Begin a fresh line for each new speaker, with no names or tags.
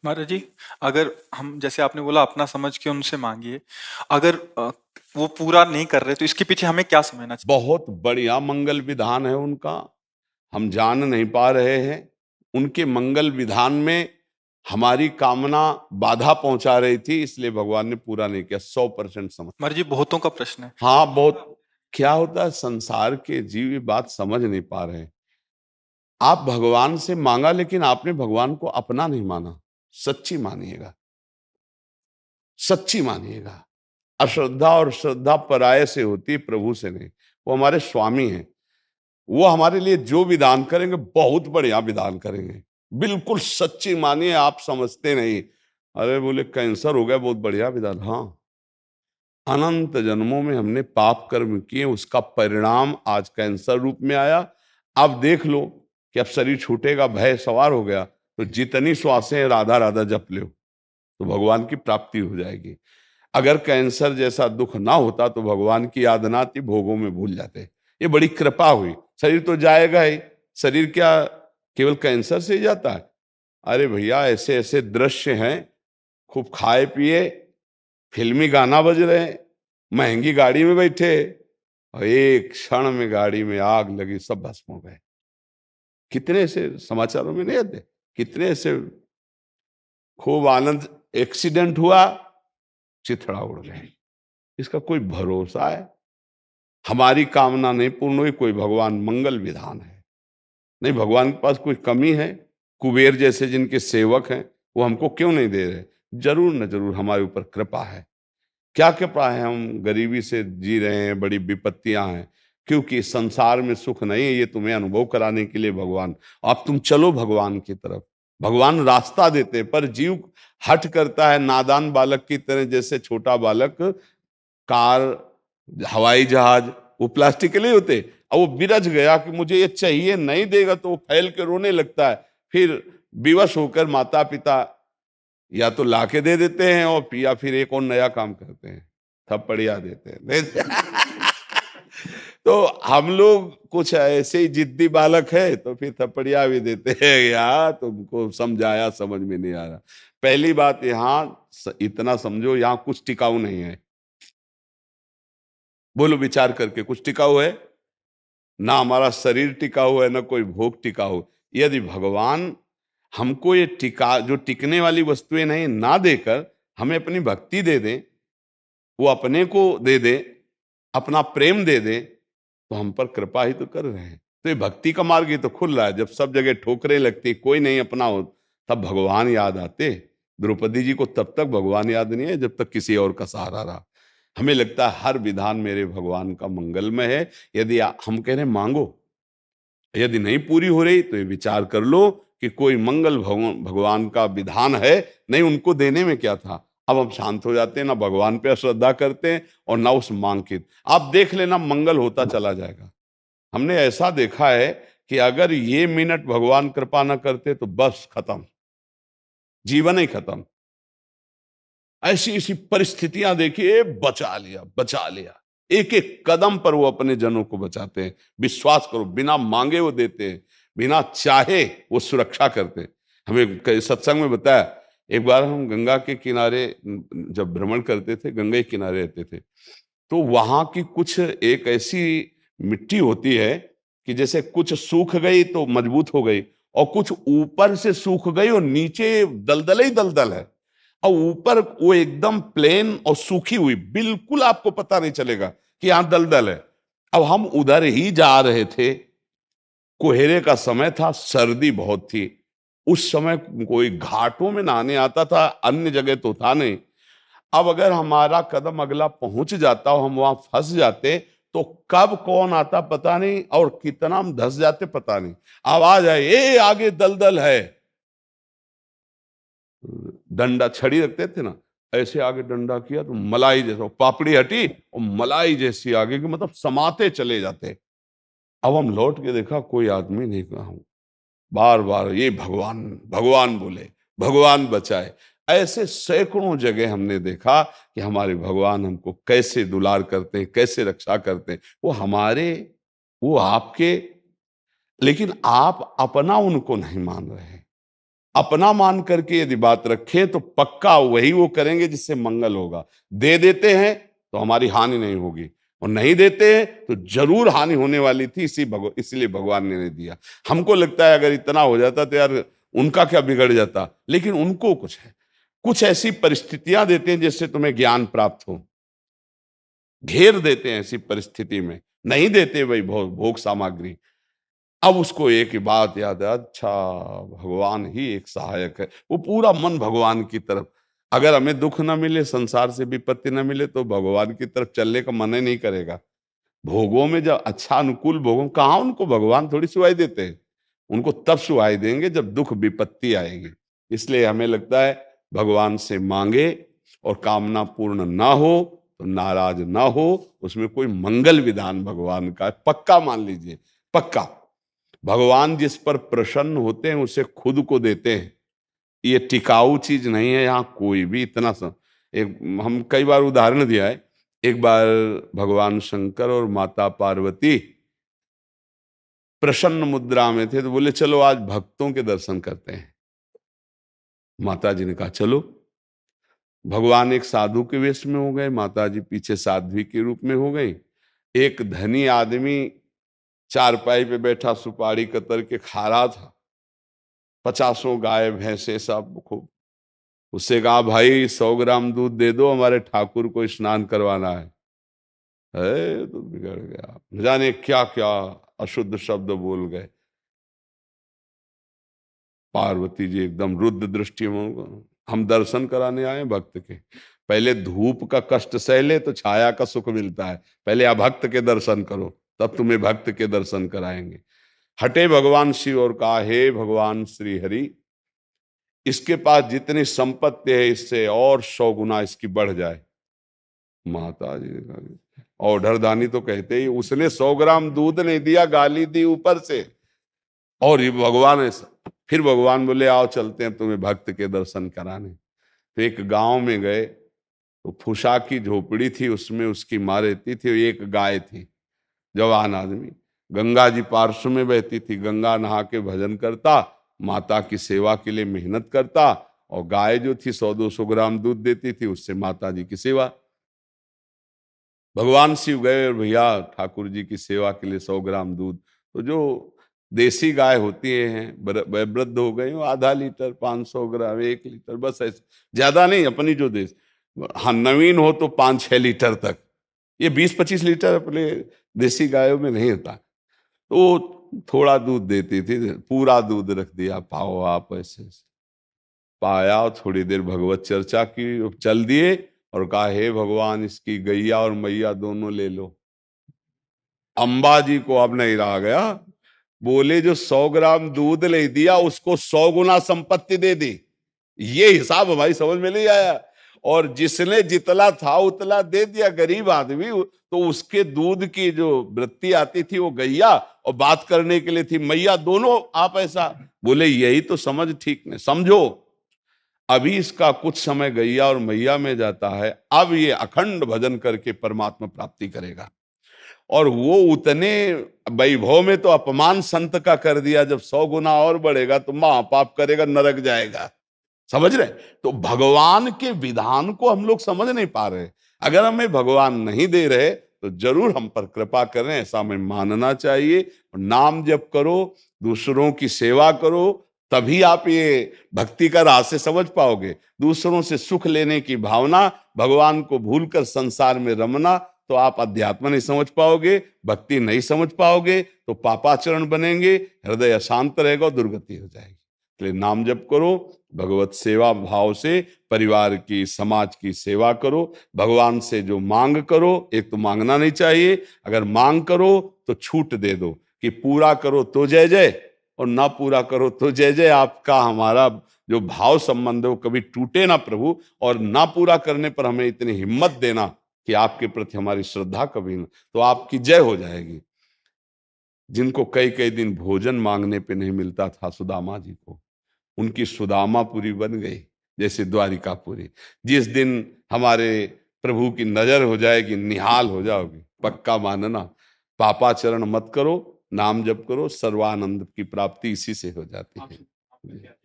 महाराज जी, अगर हम जैसे आपने बोला अपना समझ के उनसे मांगिए, अगर वो पूरा नहीं कर रहे तो इसके पीछे हमें क्या समझना चाहिए?
बहुत बढ़िया मंगल विधान है उनका, हम जान नहीं पा रहे हैं। उनके मंगल विधान में हमारी कामना बाधा पहुंचा रही थी, इसलिए भगवान ने पूरा नहीं किया। 100% समझ।
महाराज जी, बहुतों का प्रश्न है।
हाँ, बहुत। क्या होता है, संसार के जीव ये बात समझ नहीं पा रहे हैं। आप भगवान से मांगा, लेकिन आपने भगवान को अपना नहीं माना। सच्ची मानिएगा, सच्ची मानिएगा। अश्रद्धा और श्रद्धा पराये से होती है, प्रभु से नहीं। वो हमारे स्वामी हैं। वो हमारे लिए जो विधान करेंगे बहुत बढ़िया विधान करेंगे। बिल्कुल सच्ची मानिए, आप समझते नहीं। अरे बोले कैंसर हो गया, बहुत बढ़िया विधान। हाँ, अनंत जन्मों में हमने पाप कर्म किए, उसका परिणाम आज कैंसर रूप में आया। अब देख लो कि अब शरीर छूटेगा, भय सवार हो गया, तो जितनी श्वासें राधा राधा जप लो तो भगवान की प्राप्ति हो जाएगी। अगर कैंसर जैसा दुख ना होता तो भगवान की याद ना आती, भोगों में भूल जाते। ये बड़ी कृपा हुई। शरीर तो जाएगा ही, शरीर क्या केवल कैंसर से ही जाता है? अरे भैया, ऐसे ऐसे दृश्य हैं, खूब खाए पिए, फिल्मी गाना बज रहे हैं, महंगी गाड़ी में बैठे, और एक क्षण में गाड़ी में आग लगी, सब भस्म हो गए। कितने ऐसे समाचारों में नहीं आते? कितने ऐसे खूब आनंद, एक्सीडेंट हुआ, चिथड़ा उड़ गए। इसका कोई भरोसा है? हमारी कामना नहीं पूर्ण हुई, कोई भगवान मंगल विधान है नहीं। भगवान के पास कोई कमी है? कुबेर जैसे जिनके सेवक हैं, वो हमको क्यों नहीं दे रहे? जरूर न जरूर हमारे ऊपर कृपा है। क्या कृपा है? हम गरीबी से जी रहे हैं, बड़ी विपत्तियां हैं, क्योंकि संसार में सुख नहीं है। ये तुम्हें अनुभव कराने के लिए भगवान, अब तुम चलो भगवान की तरफ। भगवान रास्ता देते हैं, पर जीव हठ करता है नादान बालक की तरह। जैसे छोटा बालक कार, हवाई जहाज, वो प्लास्टिक के लिए होते, और वो बिरज गया कि मुझे ये चाहिए, नहीं देगा तो वो फैल के रोने लगता है। फिर विवश होकर माता पिता या तो लाके दे देते हैं, और या फिर एक और नया काम करते हैं, थप्पड़िया देते हैं, तो हम लोग कुछ ऐसे ही जिद्दी बालक है, तो फिर थप्पड़िया भी देते हैं। यार तुमको समझाया, समझ में नहीं आ रहा। पहली बात, यहाँ इतना समझो, यहाँ कुछ टिकाऊ नहीं है। बोलो विचार करके, कुछ टिकाऊ है? ना हमारा शरीर टिकाऊ है, ना कोई भोग टिकाऊ। यदि भगवान हमको ये टिका, जो टिकने वाली वस्तुएं नहीं, ना देकर हमें अपनी भक्ति दे दें, वो अपने को दे दे, अपना प्रेम दे दे, तो हम पर कृपा ही तो कर रहे हैं। तो ये भक्ति का मार्ग ही तो खुल रहा है। जब सब जगह ठोकरें लगती, कोई नहीं अपना हो, तब भगवान याद आते। द्रौपदी जी को तब तक भगवान याद नहीं है जब तक किसी और का सहारा रहा। हमें लगता है हर विधान मेरे भगवान का मंगलमय है। यदि हम कह रहे हैं मांगो, यदि नहीं पूरी हो रही तो ये विचार कर लो कि कोई मंगल भगवान का विधान है। नहीं, उनको देने में क्या था? अब हम शांत हो जाते हैं, ना भगवान पे श्रद्धा करते हैं और ना उस मांग की। आप देख लेना, मंगल होता चला जाएगा। हमने ऐसा देखा है कि अगर ये मिनट भगवान कृपा न करते तो बस खत्म, जीवन ही खत्म। ऐसी ऐसी परिस्थितियां देखिए, बचा लिया, बचा लिया। एक एक कदम पर वो अपने जनों को बचाते हैं। विश्वास करो, बिना मांगे वो देते हैं, बिना चाहे वो सुरक्षा करते हैं। हमें सत्संग में बताया, एक बार हम गंगा के किनारे जब भ्रमण करते थे, गंगा के किनारे रहते थे, तो वहां की कुछ एक ऐसी मिट्टी होती है कि जैसे कुछ सूख गई तो मजबूत हो गई, और कुछ ऊपर से सूख गई और नीचे दलदल ही दलदल है, और ऊपर वो एकदम प्लेन और सूखी हुई, बिल्कुल आपको पता नहीं चलेगा कि यहां दलदल है। अब हम उधर ही जा रहे थे, कोहरे का समय था, सर्दी बहुत थी। उस समय कोई घाटों में नहाने आता था, अन्य जगह तो था नहीं। अब अगर हमारा कदम अगला पहुंच जाता और हम वहां फंस जाते, तो कब कौन आता पता नहीं, और कितना हम धंस जाते पता नहीं। आवाज आए, ए आगे दलदल है। डंडा, छड़ी रखते थे ना, ऐसे आगे डंडा किया तो मलाई जैसा पापड़ी हटी, और मलाई जैसी आगे की, मतलब समाते चले जाते। अब हम लौट के देखा, कोई आदमी नहीं कहा। बार बार ये भगवान भगवान बोले, भगवान बचाए। ऐसे सैकड़ों जगह हमने देखा कि हमारे भगवान हमको कैसे दुलार करते हैं, कैसे रक्षा करते हैं। वो हमारे, वो आपके, लेकिन आप अपना उनको नहीं मान रहे हैं। अपना मान करके यदि बात रखें तो पक्का वही वो करेंगे जिससे मंगल होगा। दे देते हैं तो हमारी हानि नहीं होगी, और नहीं देते हैं तो जरूर हानि होने वाली थी, इसलिए भगवान ने नहीं दिया। हमको लगता है अगर इतना हो जाता तो यार उनका क्या बिगड़ जाता, लेकिन उनको कुछ है, कुछ ऐसी परिस्थितियां देते हैं जिससे तुम्हें ज्ञान प्राप्त हो, घेर देते हैं ऐसी परिस्थिति में, नहीं देते भाई भोग सामग्री। अब उसको एक ही बात याद है, अच्छा भगवान ही एक सहायक है, वो पूरा मन भगवान की तरफ। अगर हमें दुख ना मिले, संसार से विपत्ति ना मिले, तो भगवान की तरफ चलने का मन ही नहीं करेगा। भोगों में जब अच्छा अनुकूल भोगों, कहाँ उनको भगवान थोड़ी सुहाई देते हैं, उनको तब सुहाई देंगे जब दुख विपत्ति आएगी। इसलिए हमें लगता है भगवान से मांगे और कामना पूर्ण ना हो तो नाराज ना हो, उसमें कोई मंगल विधान भगवान का है, पक्का मान लीजिए, पक्का। भगवान जिस पर प्रसन्न होते हैं उसे खुद को देते हैं, ये टिकाऊ चीज नहीं है। यहाँ कोई भी इतना एक हम कई बार उदाहरण दिया है। एक बार भगवान शंकर और माता पार्वती प्रसन्न मुद्रा में थे, तो बोले चलो आज भक्तों के दर्शन करते हैं। माता जी ने कहा चलो। भगवान एक साधु के वेश में हो गए, माता जी पीछे साध्वी के रूप में हो गई। एक धनी आदमी चारपाई पे बैठा सुपारी कतर के खा रहा था, 50 गाय भैंसे सब खूब। उससे कहा भाई 100 ग्राम दूध दे दो, हमारे ठाकुर को स्नान करवाना है। तो बिगड़ गया, न जाने क्या क्या अशुद्ध शब्द बोल गए। पार्वती जी एकदम रुद्र दृष्टि में, हम दर्शन कराने आए भक्त के, पहले धूप का कष्ट सह ले तो छाया का सुख मिलता है, पहले अभक्त के दर्शन करो तब तुम्हें भक्त के दर्शन कराएंगे। हटे भगवान शिव और कहा हे भगवान श्री हरि, इसके पास जितनी संपत्ति है इससे और 100 गुना इसकी बढ़ जाए। माता जी ने कहा, और ढरदानी तो कहते ही, उसने 100 ग्राम दूध नहीं दिया, गाली दी ऊपर से। और ये भगवान ऐसा, फिर भगवान बोले आओ चलते हैं तुम्हें भक्त के दर्शन कराने। तो एक गांव में गए, तो फुसा की झोपड़ी थी, उसमें उसकी माँ रहती थी, एक गाय थी, जवान आदमी। गंगा जी पार्श्व में बहती थी, गंगा नहा के भजन करता, माता की सेवा के लिए मेहनत करता, और गाय जो थी 100-200 ग्राम दूध देती थी, उससे माता जी की सेवा। भगवान शिव गए और भैया ठाकुर जी की सेवा के लिए 100 ग्राम दूध। तो जो देसी गाय होती हैं, वृद्ध हो गई, आधा लीटर, 500 ग्राम, 1 लीटर, बस ऐसे, ज्यादा नहीं। अपनी जो देश, हाँ नवीन हो तो 5-6 लीटर तक, ये 20-25 लीटर अपने देसी गायों में नहीं होता। तो थोड़ा दूध देती थी, पूरा दूध रख दिया, पाओ आप ऐसे। पाया और थोड़ी देर भगवत चर्चा की, चल दिए और कहा हे भगवान इसकी गैया और मैया दोनों ले लो। अंबा जी को अब नहीं रहा गया, बोले जो 100 ग्राम दूध ले दिया उसको 100 गुना संपत्ति दे दी। ये हिसाब हमारी समझ में नहीं आया। और जिसने जितला था उतला दे दिया, गरीब आदमी, तो उसके दूध की जो वृत्ति आती थी वो गैया, और बात करने के लिए थी मैया, दोनों आप ऐसा बोले। यही तो समझ ठीक नहीं, समझो अभी इसका कुछ समय गैया और मैया में जाता है, अब ये अखंड भजन करके परमात्मा प्राप्ति करेगा। और वो उतने वैभव में तो अपमान संत का कर दिया, जब 100 गुना और बढ़ेगा तो महापाप करेगा, नरक जाएगा। समझ रहे? तो भगवान के विधान को हम लोग समझ नहीं पा रहे। अगर हमें भगवान नहीं दे रहे तो जरूर हम पर कृपा करें, ऐसा हमें मानना चाहिए। नाम जप करो, दूसरों की सेवा करो, तभी आप ये भक्ति का रास्ते समझ पाओगे। दूसरों से सुख लेने की भावना, भगवान को भूलकर संसार में रमना, तो आप अध्यात्म नहीं समझ पाओगे, भक्ति नहीं समझ पाओगे, तो पापाचरण बनेंगे, हृदय अशांत रहेगा, दुर्गति हो जाएगी। इसलिए नाम जप करो, भगवत सेवा भाव से परिवार की, समाज की सेवा करो। भगवान से जो मांग करो, एक तो मांगना नहीं चाहिए, अगर मांग करो तो छूट दे दो कि पूरा करो तो जय जय, और ना पूरा करो तो जय जय। आपका हमारा जो भाव संबंध है वो कभी टूटे ना प्रभु, और ना पूरा करने पर हमें इतनी हिम्मत देना कि आपके प्रति हमारी श्रद्धा कभी ना, तो आपकी जय हो जाएगी। जिनको कई कई दिन भोजन मांगने पे नहीं मिलता था सुदामा जी को, उनकी सुदामापुरी बन गई जैसे द्वारिकापुरी। जिस दिन हमारे प्रभु की नजर हो जाएगी, निहाल हो जाओगे, पक्का मानना, पापाचरण मत करो, नाम जप करो, सर्वानंद की प्राप्ति इसी से हो जाती है।